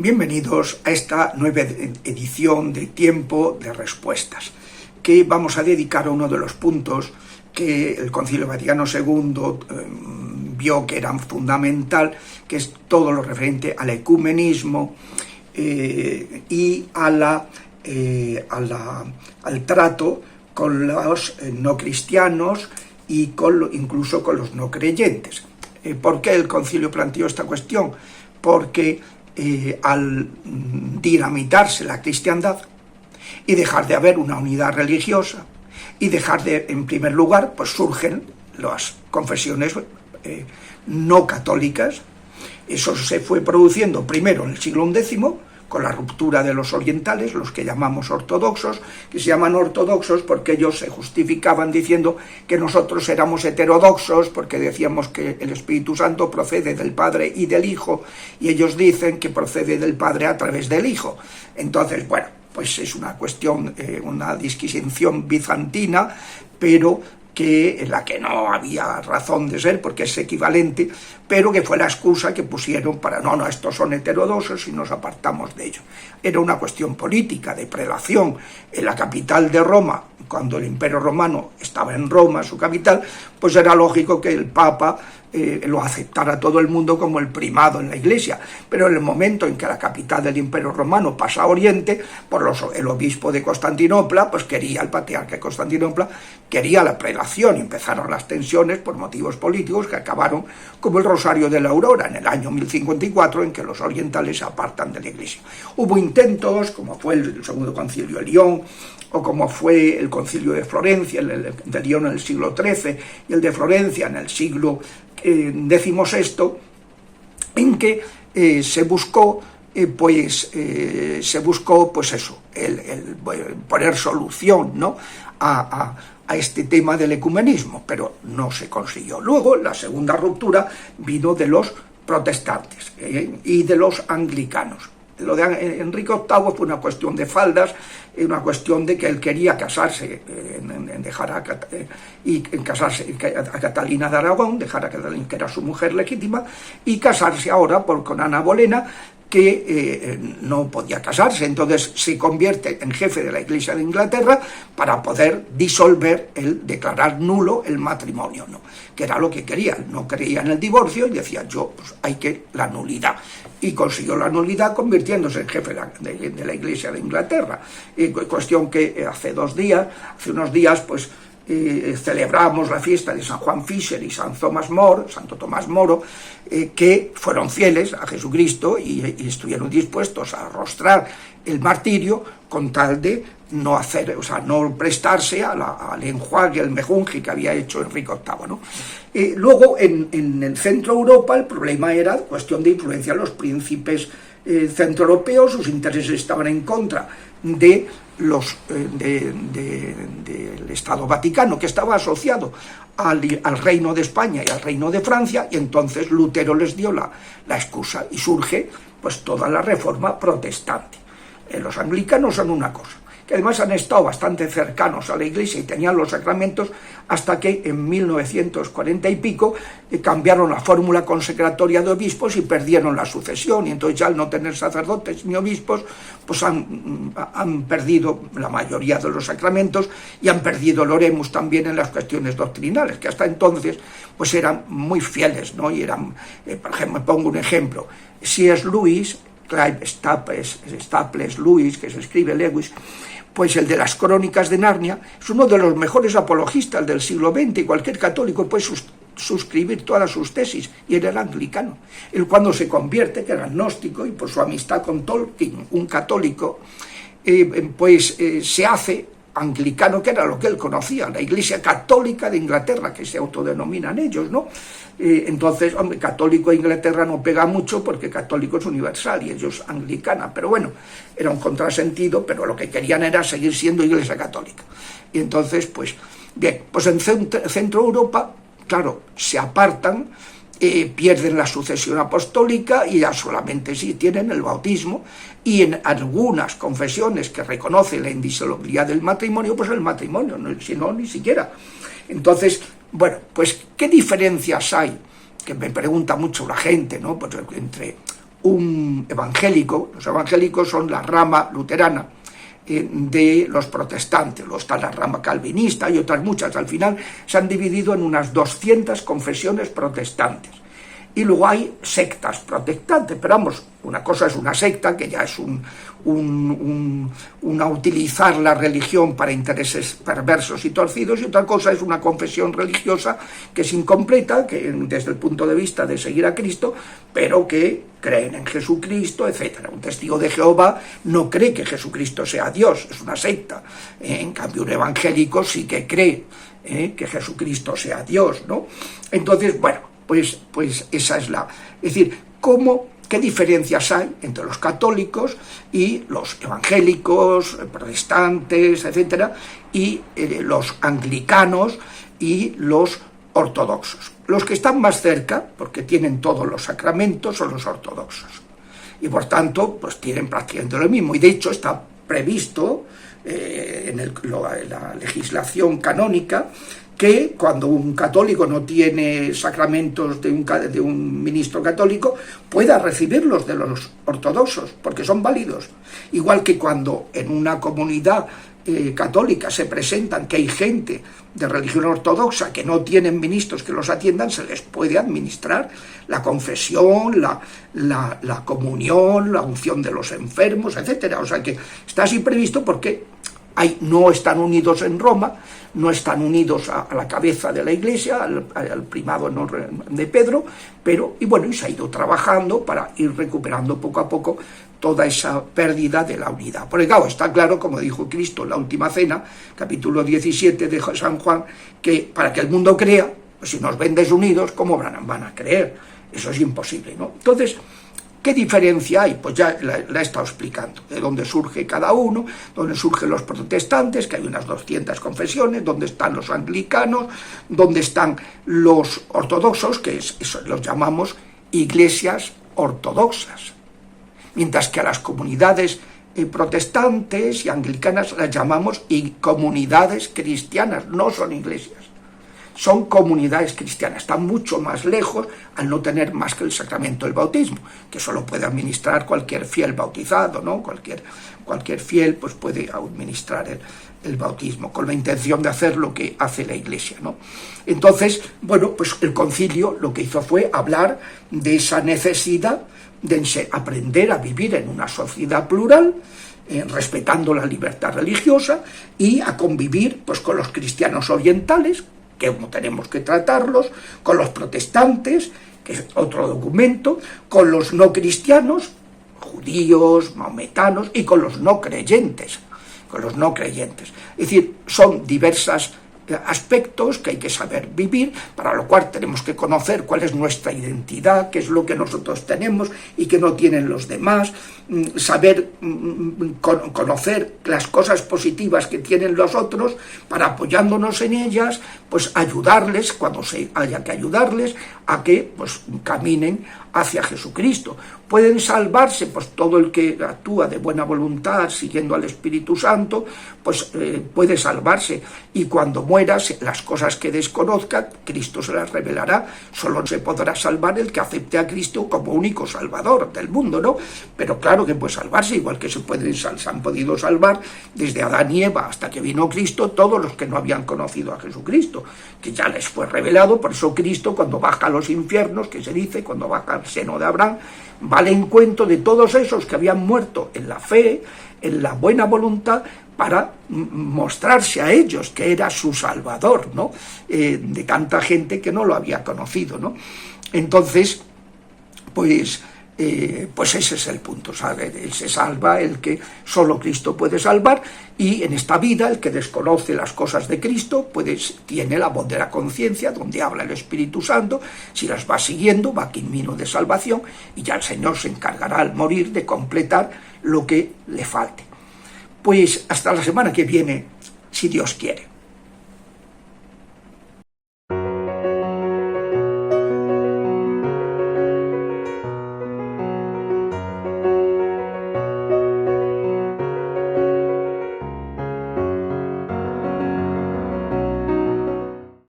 Bienvenidos a esta nueva edición de Tiempo de Respuestas, que vamos a dedicar a uno de los puntos que el Concilio Vaticano II vio que eran fundamental, que es todo lo referente al ecumenismo y al trato con los no cristianos y incluso con los no creyentes. ¿Por qué el concilio planteó esta cuestión? Porque al dinamitarse la cristiandad y dejar de haber una unidad religiosa y dejar de, en primer lugar, pues surgen las confesiones no católicas. Eso se fue produciendo primero en el siglo XI, con la ruptura de los orientales, los que llamamos ortodoxos, que se llaman ortodoxos porque ellos se justificaban diciendo que nosotros éramos heterodoxos, porque decíamos que el Espíritu Santo procede del Padre y del Hijo, y ellos dicen que procede del Padre a través del Hijo. Entonces, bueno, pues es una cuestión, una disquisición bizantina, pero en la que no había razón de ser, porque es equivalente, pero que fue la excusa que pusieron para, no, estos son heterodoxos y nos apartamos de ellos. Era una cuestión política, de prelación. En la capital de Roma, cuando el Imperio Romano estaba en Roma, su capital, pues era lógico que el Papa lo aceptara todo el mundo como el primado en la Iglesia, pero en el momento en que la capital del Imperio Romano pasa a Oriente, el obispo de Constantinopla, pues quería, el patriarca de Constantinopla, quería la prelación, y empezaron las tensiones por motivos políticos que acabaron como el Rosario de la Aurora, en el año 1054, en que los orientales se apartan de la Iglesia. Hubo intentos, como fue el Segundo Concilio de León, o como fue el Concilio de Florencia, el de León en el siglo XIII, y el de Florencia en el siglo XVI, en que se buscó poner solución, ¿no?, a este tema del ecumenismo, pero no se consiguió. Luego, la segunda ruptura vino de los protestantes y de los anglicanos. Lo de Enrique VIII fue una cuestión de faldas, una cuestión de que él quería casarse, casarse a Catalina de Aragón, dejar a Catalina, que era su mujer legítima, y casarse ahora con Ana Bolena, que no podía casarse. Entonces se convierte en jefe de la Iglesia de Inglaterra para poder declarar nulo el matrimonio, ¿no?, que era lo que quería. No creía en el divorcio y decía, pues hay que la nulidad. Y consiguió la nulidad convirtiéndose en jefe de la Iglesia de Inglaterra. Cuestión que hace unos días, pues celebramos la fiesta de San Juan Fisher y Santo Tomás Moro, que fueron fieles a Jesucristo y estuvieron dispuestos a arrostrar el martirio con tal de no prestarse al enjuague, al mejunje que había hecho Enrique VIII, ¿no? Luego, en el centro Europa, el problema era cuestión de influencia. Los príncipes centroeuropeos, sus intereses estaban en contra del Estado Vaticano, que estaba asociado al Reino de España y al Reino de Francia, y entonces Lutero les dio la excusa, y surge pues toda la reforma protestante. Los anglicanos son una cosa, que además han estado bastante cercanos a la Iglesia y tenían los sacramentos, hasta que en 1940 y pico cambiaron la fórmula consecratoria de obispos y perdieron la sucesión, y entonces ya al no tener sacerdotes ni obispos, pues han perdido la mayoría de los sacramentos y han perdido el oremus también en las cuestiones doctrinales, que hasta entonces pues eran muy fieles, ¿no? Y eran, por ejemplo, pongo un ejemplo, C.S. Lewis, Clive Staples Lewis, que se escribe Lewis, pues el de las Crónicas de Narnia, es uno de los mejores apologistas del siglo XX, y cualquier católico puede suscribir todas sus tesis, y él era anglicano. Él, cuando se convierte, que era agnóstico, y por su amistad con Tolkien, un católico, se hace anglicano, que era lo que él conocía, la Iglesia Católica de Inglaterra, que se autodenominan ellos, ¿no? Entonces, hombre, católico de Inglaterra no pega mucho, porque católico es universal y ellos anglicana, pero bueno, era un contrasentido, pero lo que querían era seguir siendo Iglesia Católica. Y entonces, pues, bien, pues en Centro Europa, claro, se apartan, pierden la sucesión apostólica y ya solamente sí tienen el bautismo, y en algunas confesiones que reconocen la indisolubilidad del matrimonio, pues el matrimonio, si no, ni siquiera. Entonces, bueno, pues ¿qué diferencias hay? Que me pregunta mucho la gente, ¿no? Pues entre un evangélico, los evangélicos son la rama luterana de los protestantes, luego está la rama calvinista y otras muchas, al final se han dividido en unas 200 confesiones protestantes. Y luego hay sectas protestantes, pero vamos, una cosa es una secta, que ya es una utilizar la religión para intereses perversos y torcidos, y otra cosa es una confesión religiosa que es incompleta, que desde el punto de vista de seguir a Cristo, pero que creen en Jesucristo, etc. Un testigo de Jehová no cree que Jesucristo sea Dios, es una secta. En cambio, un evangélico sí que cree que Jesucristo sea Dios, ¿no? Entonces, bueno, pues esa es la... Es decir, ¿qué diferencias hay entre los católicos y los evangélicos, protestantes, etcétera, y los anglicanos y los ortodoxos? Los que están más cerca, porque tienen todos los sacramentos, son los ortodoxos. Y por tanto, pues tienen prácticamente lo mismo. Y de hecho está previsto en la legislación canónica que cuando un católico no tiene sacramentos de un ministro católico, pueda recibirlos de los ortodoxos, porque son válidos. Igual que cuando en una comunidad católica se presentan que hay gente de religión ortodoxa que no tienen ministros que los atiendan, se les puede administrar la confesión, la comunión, la unción de los enfermos, etc. O sea que está así previsto porque no están unidos en Roma, no están unidos a la cabeza de la Iglesia, al primado de Pedro, y se ha ido trabajando para ir recuperando poco a poco toda esa pérdida de la unidad. Porque claro, está claro, como dijo Cristo en la última cena, capítulo 17 de San Juan, que para que el mundo crea, pues si nos ven desunidos, ¿cómo van a creer? Eso es imposible, ¿no? Entonces, ¿qué diferencia hay? Pues ya la he estado explicando, de dónde surge cada uno, dónde surgen los protestantes, que hay unas 200 confesiones, dónde están los anglicanos, dónde están los ortodoxos, que eso los llamamos iglesias ortodoxas, mientras que a las comunidades protestantes y anglicanas las llamamos comunidades cristianas, no son iglesias. Son comunidades cristianas, están mucho más lejos al no tener más que el sacramento del bautismo, que solo puede administrar cualquier fiel bautizado, ¿no? Cualquier fiel pues puede administrar el bautismo, con la intención de hacer lo que hace la Iglesia, ¿no? Entonces, pues el concilio lo que hizo fue hablar de esa necesidad de aprender a vivir en una sociedad plural, respetando la libertad religiosa, y a convivir pues con los cristianos orientales, que tenemos que tratarlos, con los protestantes, que es otro documento, con los no cristianos, judíos, maometanos, y con los no creyentes. Es decir, son diversos aspectos que hay que saber vivir, para lo cual tenemos que conocer cuál es nuestra identidad, qué es lo que nosotros tenemos y que no tienen los demás, saber conocer las cosas positivas que tienen los otros, para apoyándonos en ellas, pues ayudarles cuando haya que ayudarles a que pues caminen hacia Jesucristo. Pueden salvarse pues todo el que actúa de buena voluntad siguiendo al Espíritu Santo, pues puede salvarse, y cuando muera las cosas que desconozca Cristo se las revelará. Solo se podrá salvar el que acepte a Cristo como único Salvador del mundo, ¿no? Pero claro que puede salvarse, igual que se han podido salvar desde Adán y Eva hasta que vino Cristo todos los que no habían conocido a Jesucristo, que ya les fue revelado. Por eso Cristo, cuando baja a los infiernos, que se dice, cuando baja al seno de Abraham, va al encuentro de todos esos que habían muerto en la fe, en la buena voluntad, para mostrarse a ellos que era su Salvador, ¿no? De tanta gente que no lo había conocido, ¿no? Entonces, pues ese es el punto, ¿sabe? Se salva el que solo Cristo puede salvar, y en esta vida el que desconoce las cosas de Cristo tiene la voz de la conciencia, donde habla el Espíritu Santo. Si las va siguiendo, va camino de salvación, y ya el Señor se encargará al morir de completar lo que le falte. Pues hasta la semana que viene, si Dios quiere.